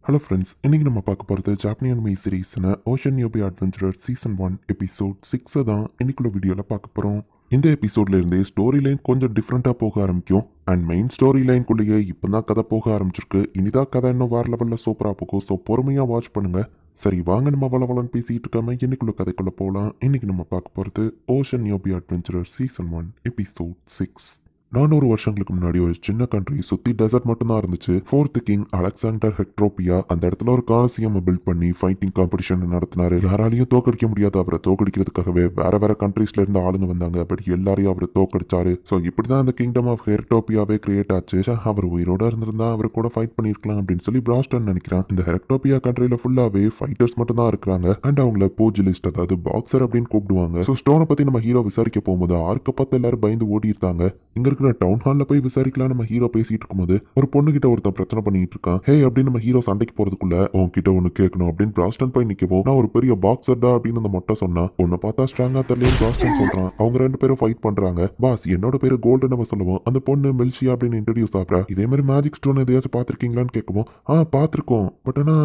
Hello friends, இன்னைக்கு நம்ம பார்க்க போகிறது ஜாப்பனீஸ் அனிமி சீரீஸ்னு ஓஷன் யோபி அட்வென்ச்சரர் சீசன் 1 எபிசோட் 6 தான் இன்னைக்குள்ள வீடியோவில் பார்க்க போகிறோம். இந்த எபிசோட்ல இருந்தே ஸ்டோரி லைன் கொஞ்சம் டிஃப்ரெண்ட்டாக போக ஆரம்பிக்கும். அண்ட் மெயின் ஸ்டோரி லைன்குள்ளேயே இப்போ தான் கதை போக ஆரம்பிச்சிருக்கு. இனிதான் கதை இன்னும் வேறு லெவலில் சூப்பராக போகும். ஸோ பொறுமையாக வாட்ச் பண்ணுங்க. சரி, வாங்க நம்ம வளவலன்னு பேசிட்டு இருக்காம இன்னைக்குள்ள கதைக்குள்ள போகலாம். இன்னைக்கு நம்ம பார்க்க போகிறது ஓஷன் யோபி அட்வென்ச்சரர் சீசன் 1 எபிசோட் 6. 400 வருஷங்களுக்கு முன்னாடி ஒரு சின்ன கண்ட்ரி சுத்தி டெசர்ட் மட்டும் தான் இருந்துச்சு. ஃபோர்த் கிங் அலெக்சாண்டர் ஹெக்ட்ரோபியா அந்த இடத்துல ஒரு காலசியம் பில்ட் பண்ணி ஃபைட்டிங் காம்படிஷன் நடத்தினாரு. யாராலையும் தோக்கடிக்க முடியாது. அவரை தோக்கடிக்கிறதுக்காகவே வேற வேற கண்ட்ரீஸ்ல இருந்து ஆளுங்க வந்தாங்க. பட் எல்லாரையும் அவர் தோக்கடிச்சாரு. ஸோ இப்படிதான் அந்த கிங்டம் ஆஃப் ஹெக்ட்ரோபியாவே கிரியேட் ஆச்சு. அவர் உயிரோட இருந்திருந்தா அவர் கூட ஃபைட் பண்ணிருக்கலாம் அப்படின்னு சொல்லி பிராஸ்டன் நினைக்கிறான். இந்த ஹெக்ட்ரோபியா கண்ட்ரில ஃபுல்லாவே ஃபைட்டர்ஸ் மட்டும் தான் இருக்கிறாங்க. அண்ட் அவங்கள பூஜிலிஸ்ட், அதாவது பாக்ஸர் அப்படின்னு கூப்பிடுவாங்க. ஸோ ஸ்டோனை பத்தி நம்ம ஹீரோ விசாரிக்க போகும்போது ஆர்க்க பார்த்து எல்லாரும் பயந்து ஓடி இருக்காங்க. இங்க இருக்கிற டவுன் ஹால்ல போய் விசாரிக்கலாம் நம்ம ஹீரோ பேசிட்டு இருக்கும்போது ஒரு பொண்ணு கிட்ட ஒருத்தன் பிரச்சனை பண்ணிட்டு இருக்கான். ஹே அப்படின்னு நம்ம ஹீரோ சண்டைக்கு போறதுக்குள்ள உன்கிட்ட ஒண்ணு கேட்கணும் அப்படின்னு பிராஸ்டன் போய் நிக்கவும், நான் ஒரு பெரிய பாக்ஸர்டா அப்படின்னு அந்த மொட்டை சொன்னா, உன்னை பார்த்தா ஸ்ட்ராங்கா தெரியல பிராஸ்டன் சொல்றான். அவங்க ரெண்டு பேரும் ஃபைட் பண்றாங்க. பாஸ், என்னோட பேரு கோல்டு நம்ம சொல்லுவோம். அந்த பொண்ணு மெல்ஷியா அப்படின்னு இன்ட்ரடியூஸ் ஆகுறா. இதே மாதிரி மேஜிக் ஸ்டோன் எதையாச்சும் பாத்திருக்கீங்களான்னு கேட்கவும், பாத்திருக்கோம், பட் ஆனா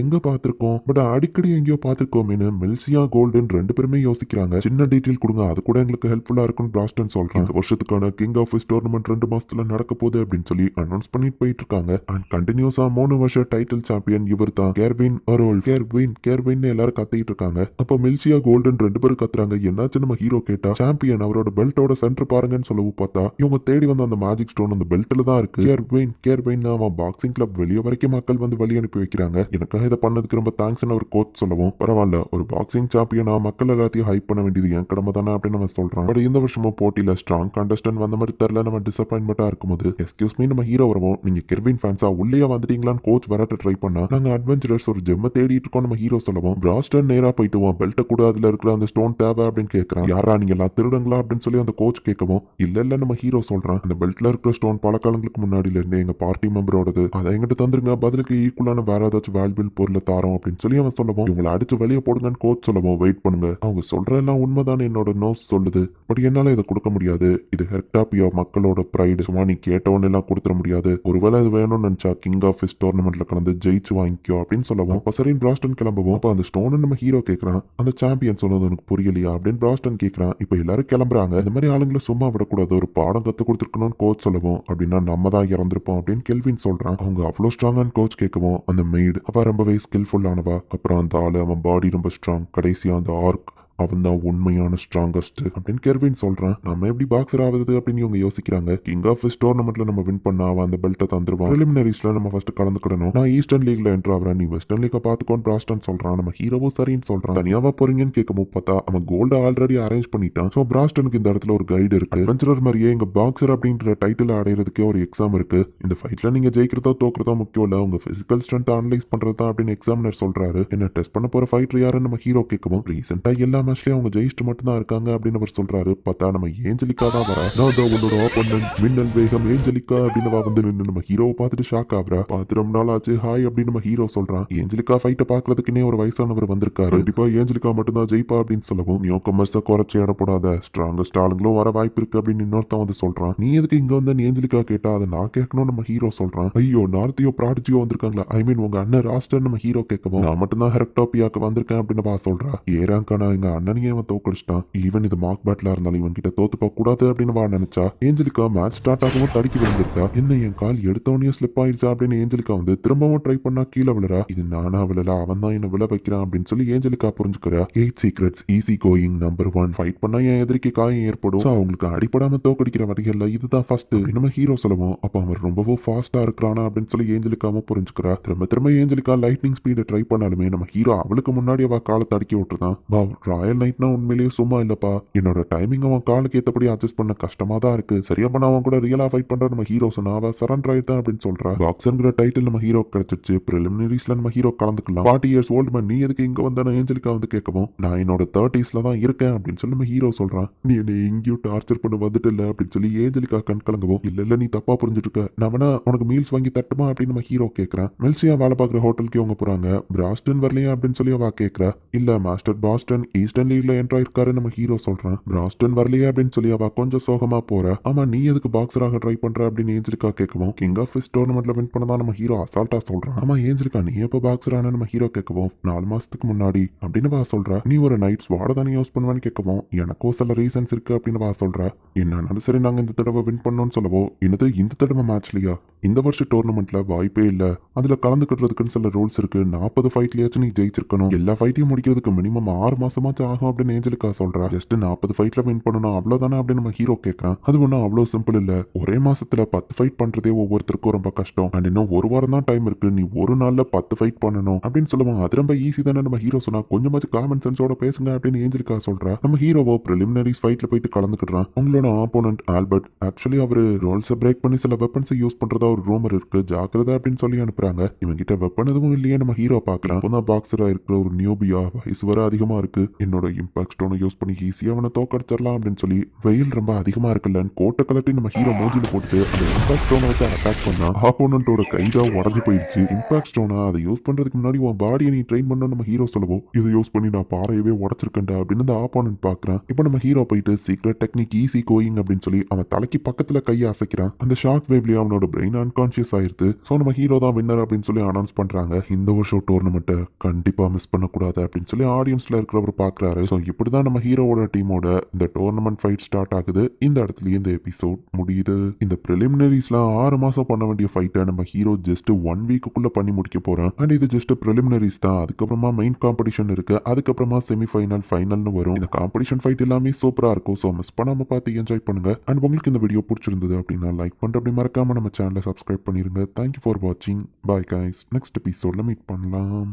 எங்க பாத்திருக்கோம், பட் அடிக்கடி எங்கேயோ பாத்திருக்கோமேனு மெல்சியா கோல்டுன்னு ரெண்டு பேருமே யோசிக்கிறாங்க. சின்ன டீட்டெயில் கொடுங்க, அது கூட எங்களுக்கு ஹெல்ப்ஃபுல்லா இருக்கும்னு பிராஸ்டன் சொல்றான். இந்த வருஷத்துக்கான கிங் ஆஃப் டோர்னமெண்ட் 2 மாசத்துல நடக்க போகுது அப்படின்னு சொல்லி அனௌன்ஸ் பண்ணிட்டு போயிட்டு இருக்காங்க. அண்ட் கண்டினியூஸா 3 வருஷம் டைட்டில் சாம்பியன் இவர் தான் கேர்வின் அரோல். கேர்வின் எல்லாரும் கத்திட்டு இருக்காங்க. அப்ப மில்சியா கோல்டன் ரெண்டு பேரும் கத்துறாங்க. என்னாச்சு நம்ம ஹீரோ கேட்டா, சாம்பியன் அவரோட பெல்ட்டோட சென்டர் பாருங்கன்னு சொல்லவும் பார்த்தா இவங்க தேடி வந்த அந்த மேஜிக் ஸ்டோன் அந்த பெல்ட்ல தான் இருக்கு. கேர்வின் அவன் பாக்ஸிங் கிளப் வெளியே வரைக்கும் மக்கள் வந்து வழி அனுப்பி வைக்கிறாங்க. எனக்காக இதை பண்ணதுக்கு ரொம்ப தேங்க்ஸ் அவர் கோச் சொல்லவும், பரவாயில்ல, ஒரு பாக்ஸிங் சாம்பியனா மக்கள் எல்லாத்தையும் ஹைப் பண்ண வேண்டியது என் கடமை தானே அப்படின்னு நம்ம சொல்றான். பட் இந்த வருஷமும் போட்டியில ஸ்ட்ராங் கண்டஸ்டன்ட் வந்த மாதிரி தெரியல. நம்ம டிசப்பாயின்மெண்டா இருக்கும்போது எக்ஸ்கியூஸ் மீ நம்ம ஹீரோ வரவும், நீங்க கெர்வின் ஃபேன்ஸா உள்ளே வந்துட்டீங்களான்னு கோச் வரட்டு ட்ரை பண்ணா, நாங்க அட்வென்ச்சரர்ஸ் ஒரு ஜெம்ம தேடிட்டு இருக்கோம் நம்ம ஹீரோ சொல்லவும், பிராஸ்டன் நேரா போயிட்டு பெல்ட்ட கூட அதுல இருக்கிற அந்த ஸ்டோன் தேவை அப்படின்னு கேட்கறான். யாரா நீங்க எல்லாம் திருடுங்களா அப்படின்னு சொல்லி அந்த கோச் கேட்கவும், இல்ல நம்ம ஹீரோ சொல்றான், அந்த பெல்ட்ல இருக்கிற ஸ்டோன் பல காலங்களுக்கு முன்னாடில இருந்தே எங்க பார்ட்டி மெம்பரோடது, அதை எங்கிட்ட தந்துருங்க, பதிலுக்கு ஈக்குவலான வேற ஏதாச்சும் வேல்பிள் பொருளை தாரோம் அப்படின்னு சொல்லி அவன் சொல்லவும், இவங்களை அடிச்சு வெளியே போடுங்கன்னு கோச் சொல்லவும், வெயிட் பண்ணுங்க, அவங்க சொல்ற எல்லாம் உண்மைதான் என்னோட நோஸ் சொல்லுது, பட் என்னால இதை கொடுக்க முடியாது, இது ஹெக்டாபியா மக்களோட பிரைடு, சும்மா நீ கேட்டவன் எல்லாம் கொடுத்துட முடியாது, ஒருவேளை இது வேணும்னு நினைச்சா கிங் ஆஃப் டோர்னமெண்ட்ல கலந்து ஜெயிச்சு வாங்கிக்கோ அப்படின்னு சொல்லவும், சரின்னு பிராஸ்டன் கிளம்பவும், அப்ப அந்த ஸ்டோன் நம்ம ஹீரோ கேட்கறான், அந்த சாம்பியன் சொன்னது உனக்கு புரியலையா அப்படின்னு பிராஸ்டன் கேட்கறான். இப்ப எல்லாரும் கிளம்புறாங்க. இந்த மாதிரி ஆளுங்களை சும்மா விடக்கூடாது, ஒரு பாடம் கத்து கொடுத்துருக்கணும்னு கோச் சொல்லவும், அப்படின்னா நம்ம தான் இறந்திருப்போம் அப்படின்னு கெல்வின் சொல்றான். அவங்க அவ்வளோ ஸ்ட்ராங்கான கோச் கேட்கவும், அந்த மெய்டு அவ ரொம்பவே ஸ்கில்ஃபுல்லானவா, அப்புறம் அந்த ஆளு அவன் பாடி ரொம்ப ஸ்ட்ராங், கடைசியா அந்த ஆர்க் அவன் தான் உண்மையான ஸ்ட்ராங்கஸ்ட் அப்படின்னு கெர்வின் சொல்றான். நம்ம எப்படி பாக்ஸர் ஆகுது அப்படின்னு இவங்க யோசிக்கிறாங்க. கிங் ஆஃப் டோர்னமெண்ட்ல நம்ம வின் பண்ணா அவன் அந்த பெல்ட்டை தந்துருவான். பிரிலிமினரிஸ்ல நம்ம ஃபர்ஸ்ட் கலந்துக்கிடணும். நான் ஈஸ்டர்ன் லீக்ல என்ட்ரு ஆகிறேன், நீ வெஸ்டர்ன் லீக்கை பாத்துக்கோன்னு பிராஸ்டன் சொல்றான். நம்ம ஹீரோவோ சரின்னு சொல்றான். தனியாவா போறீங்கன்னு கேட்கும் பார்த்தா அவன் கோல்டு ஆல்ரெடி அரேஞ்ச் பண்ணிட்டான். ஸோ பிராஸ்டனுக்கு இந்த இடத்துல ஒரு கைடு இருக்கு. அட்வென்ச்சரர் மாதிரியே எங்க பாக்ஸர் அப்படின்ற டைட்டில் அடையிறதுக்கே ஒரு எக்ஸாம் இருக்கு. இந்த ஃபைட்ல நீங்க ஜெயிக்கிறதோ தோக்குறதோ முக்கியம் இல்ல, உங்க பிசிக்கல் ஸ்ட்ரென்த் அனலைஸ் பண்றதா அப்படின்னு எக்ஸாமினர் சொல்றாரு. என்ன டெஸ்ட் பண்ண போற ஃபைட்டர் யாருன்னு நம்ம ஹீரோ கேட்கவும், ரீசெண்டா எல்லா மேட்ச்லயும் அவங்க ஜெயிச்சுட்டு மட்டும் தான் இருக்காங்க அப்படின்னு அவர் சொல்றாரு. பார்த்தா நம்ம ஏஞ்சலிக்கா தான் வரா. நான் தான் உன்னோட ஆப்போனன்ட் மின்னல் வேகம் ஏஞ்சலிக்கா அப்படின்னு வந்து நின்று நம்ம ஹீரோவை பார்த்துட்டு ஷாக் ஆகுறா. பார்த்து ரொம்ப நாள் ஆச்சு, ஹாய் அப்படின்னு நம்ம ஹீரோ சொல்றான். ஏஞ்சலிக்கா ஃபைட்டை பார்க்கறதுக்குன்னே ஒரு வயசானவர் வந்திருக்காரு, கண்டிப்பா ஏஞ்சலிக்கா மட்டும் தான் ஜெயிப்பா அப்படின்னு சொல்லவும், நியூ கமர்ஸை குறைச்சி இடப்படாத, ஸ்ட்ராங்கஸ்ட் ஆளுங்களும் வர வாய்ப்பு இருக்கு அப்படின்னு இன்னொருத்தன் வந்து சொல்றான். நீ எதுக்கு இங்க வந்து ஏஞ்சலிக்கா கேட்டா அதை நான் கேட்கணும் நம்ம ஹீரோ சொல்றான். ஐயோ, நார்த்தியோ ப்ராடஜியோ வந்திருக்காங்களா, ஐ மீன் உங்க அண்ணன் ராஸ்டர் நம்ம ஹீரோ கேட்கவும், நான் மட்டும் தான் ஹெக்டாபியாக்கு வந்திருக்கேன் அப்படின்னு பா சொல்றா. ஏறாங்கானா எங்க அண்ணனையே அவன் தோக்கடிச்சிட்டான். ஈவன் இது மார்க் பேட்லா இருந்தாலும் இவன் கிட்ட தோத்து போக கூடாது அப்படின்னு வா நினைச்சா. ஏஞ்சலிக்கா மேட்ச் ஸ்டார்ட் ஆகவும் தடுக்கி விழுந்திருக்கா. என்ன என் கால் எடுத்தவனே ஸ்லிப் ஆயிடுச்சா அப்படின்னு ஏஞ்சலிக்கா வந்து திரும்பவும் ட்ரை பண்ணா கீழே விழுறா. இது நானா விழல, அவன் தான் என்ன விழ வைக்கிறான் அப்படின்னு சொல்லி ஏஞ்சலிக்கா புரிஞ்சுக்கிறா. 8 secrets easy going number 1, fight பண்ணா என் எதிரிக்கு காயம் ஏற்படும், அவங்களுக்கு அடிப்படாம தோக்கடிக்கிற வரிகள்ல இதுதான் ஃபர்ஸ்ட் நம்ம ஹீரோ சொல்லுவோம். அப்ப அவன் ரொம்பவும் ஃபாஸ்டா இருக்கிறானா அப்படின்னு சொல்லி ஏஞ்சலிக்காவும் புரிஞ்சுக்கிறா. திரும்ப ஏஞ்சலிக்கா லைட்னிங் ஸ்பீடை ட்ரை பண்ணாலுமே நம்ம ஹீரோ அவளுக்கு முன்னாடி அவ காலை தடுக்கி விட்டுருதான். ராயல் நைட்னா உண்மையிலேயே சும்மா இல்லப்பா, என்னோட டைமிங் அவன் காலுக்கு ஏற்றபடி அட்ஜஸ்ட் பண்ண கஷ்டமா தான் இருக்கு, சரியா பண்ண அவன் கூட ரியலா ஃபைட் பண்ற நம்ம ஹீரோ சொன்னா அவ சரண்டர் ஆயிட்டான் அப்படின்னு சொல்றா. பாக்ஸர்ங்கிற டைட்டில் நம்ம ஹீரோ கிடைச்சிருச்சு, பிரிலிமினரிஸ்ல நம்ம ஹீரோ கலந்துக்கலாம், 40 இயர்ஸ் ஓல்டு மேன் நீ எதுக்கு இங்க வந்தான ஏஞ்சலிக்கா வந்து கேட்கவும், நான் என்னோட 30ஸ்ல தான் இருக்கேன் அப்படின்னு சொல்லி நம்ம ஹீரோ சொல்றான். நீ என்னை எங்கேயும் டார்ச்சர் பண்ண வந்துட்டு இல்ல அப்படின்னு சொல்லி ஏஞ்சலிக்கா கண் கலங்கவும், இல்ல நீ தப்பா புரிஞ்சுட்டு இருக்க, நான் வேணா உனக்கு மீல்ஸ் வாங்கி தட்டுமா அப்படின்னு நம்ம ஹீரோ கேட்கறான். மெல்சியா வேலை பார்க்குற ஹோட்டலுக்கு இவங்க போறாங்க. பிராஸ்டன் வரலையா அப்படின்னு சொல்லி அவ கேட்கறா. இல்ல மாஸ்டர் பாஸ்டன் ஈஸ்ட் அசிஸ்டன்ட் லீக்ல என்ட்ரு ஆயிருக்காரு நம்ம ஹீரோ சொல்றான். பிராஸ்டன் வரலையே அப்படின்னு சொல்லி அவ கொஞ்சம் சோகமா போற. ஆமா நீ எதுக்கு பாக்ஸராக ட்ரை பண்ற அப்படின்னு ஏஞ்சலிக்கா கேட்கவும், கிங் ஆஃப் ஃபிஷ் டோர்னமெண்ட்ல வின் பண்ணதான் நம்ம ஹீரோ அசால்ட்டா சொல்றான். ஆமா ஏஞ்சலிக்கா நீ எப்ப பாக்ஸரான நம்ம ஹீரோ கேட்கவும், 4 மாசத்துக்கு முன்னாடி அப்படின்னு வா சொல்ற. நீ ஒரு நைட்ஸ் வாட தானே யூஸ் பண்ணுவேன்னு கேட்கவும், எனக்கும் சில ரீசன்ஸ் இருக்கு அப்படின்னு வா சொல்ற. என்னன்னாலும் சரி நாங்க இந்த தடவை வின் பண்ணோம்னு சொல்லவும், என்னது இந்த தடவை மேட்ச்லயா, இந்த வருஷம் டோர்னமெண்ட்ல வாய்ப்பே இல்ல, அதுல கலந்துக்கிட்டதுக்குன்னு சில ரூல்ஸ் இருக்கு, 40 ஃபைட்லயாச்சும் நீ ஜெயிச்சிருக்கணும், எல்லா ஃபைட்டையும் முடிக்கிறதுக்கு மினிமம் 6 மாசமாச்சும் ஆகும் அப்படின்னு ஏஞ்சலிக்கா சொல்றா. ஜஸ்ட் 40 ஃபைட்ல வின் பண்ணணும் அவ்வளவுதானே அப்படின்னு நம்ம ஹீரோ கேட்கறான். அது ஒன்றும் அவ்வளோ சிம்பிள் இல்ல, ஒரே மாசத்துல 10 ஃபைட் பண்றதே ஒவ்வொருத்தருக்கும் ரொம்ப கஷ்டம், அண்ட் இன்னும் ஒரு வாரம் தான் டைம் இருக்கு, நீ ஒரு நாள்ல 10 ஃபைட் பண்ணணும் அப்படின்னு சொல்லுவாங்க. அது ரொம்ப ஈஸி தானே நம்ம ஹீரோ சொன்னா, கொஞ்சமாச்சும் காமன் சென்ஸோட பேசுங்க அப்படின்னு ஏஞ்சலிக்கா சொல்றா. நம்ம ஹீரோவோ பிரிலிமினரிஸ் ஃபைட்ல போயிட்டு கலந்துக்கிறான். உங்களோட ஆப்போனன்ட் ஆல்பர்ட் ஆக்சுவலி அவரு ரூல்ஸை பிரேக் பண்ணி சில வெப்பன்ஸை யூஸ் பண்றதா ஒரு ரூமர் இருக்கு, ஜாக்கிரதை அப்படின்னு சொல்லி அனுப்புறாங்க. இவங்க கிட்ட வெப்பன் எதுவும் இல்லையே நம்ம ஹீரோ பார்க்கலாம். அப்பதான் பாக்ஸரா இருக்கிற ஒரு நியூபியா, வயசு வர அதிகமா இருக்கு, என்னோட இம்பாக்ட் ஸ்டோனை யூஸ் பண்ணி ஈஸியா அவனை தோக்கடிச்சிடலாம் அப்படின்னு சொல்லி, வெயில் ரொம்ப அதிகமா இருக்குல்லன்னு கோட்டை கலட்டி நம்ம ஹீரோ மூஞ்சில போட்டு அந்த இம்பாக்ட் ஸ்டோனை வச்சு அட்டாக் பண்ணா. ஆப்போனன்ட்டோட கைதான் உடஞ்சு போயிடுச்சு. இம்பாக்ட் ஸ்டோனை அதை யூஸ் பண்றதுக்கு முன்னாடி உன் பாடியை நீ ட்ரெயின் பண்ண நம்ம ஹீரோ சொல்லவும், இதை யூஸ் பண்ணி நான் பாறையவே உடச்சிருக்கேன்டா அப்படின்னு அந்த ஆப்போனன்ட் பாக்குறான். இப்போ நம்ம ஹீரோ போயிட்டு சீக்ரெட் டெக்னிக் ஈஸி கோயிங் அப்படின்னு சொல்லி அவன் தலைக்கு பக்கத்துல கையை அசைக்கிறான். அந்த ஷாக் வேவ்லயே அவனோட பிரெயின் அன்கான்சியஸ் ஆயிருது. சோ நம்ம ஹீரோ தான் வின்னர் அப்படின்னு சொல்லி அனௌன்ஸ் பண்றாங்க. இந்த வருஷம் டோர்னமெண்ட்டை கண்டிப்பா மிஸ் பண்ணக்கூடாது அப்படின்னு சொல்லி ஆடியன்ஸ்ல இருக்கிறவர் பாக்குறாரு. ஸோ இப்படிதான் நம்ம ஹீரோவோட டீமோட இந்த டோர்னமெண்ட் ஃபைட் ஸ்டார்ட் ஆகுது. இந்த இடத்துலயே இந்த எபிசோட் முடியுது. இந்த பிரிலிமினரிஸ்லாம் 6 மாசம் பண்ண வேண்டிய ஃபைட்டை நம்ம ஹீரோ ஜஸ்ட் 1 வீக்குள்ள பண்ணி முடிக்க போறோம். அண்ட் இது ஜஸ்ட் பிரிலிமினரிஸ் தான். அதுக்கப்புறமா மெயின் காம்படிஷன் இருக்கு, அதுக்கப்புறமா செமிஃபைனல் ஃபைனல்னு வரும். இந்த காம்படிஷன் ஃபைட் எல்லாமே சூப்பரா இருக்கும். ஸோ மிஸ் பண்ணாம பார்த்து என்ஜாய் பண்ணுங்க. அண்ட் உங்களுக்கு இந்த வீடியோ பிடிச்சிருந்தது அப்படின்னா லைக் பண்ணிட்டு அப்படி மறக்காம நம்ம சேனலை சப்ஸ்கிரைப் பண்ணிருங்க. தேங்க்யூ ஃபார் வாட்சிங். Bye guys. நெக்ஸ்ட் எபிசோட்ல மீட் பண்ணலாம்.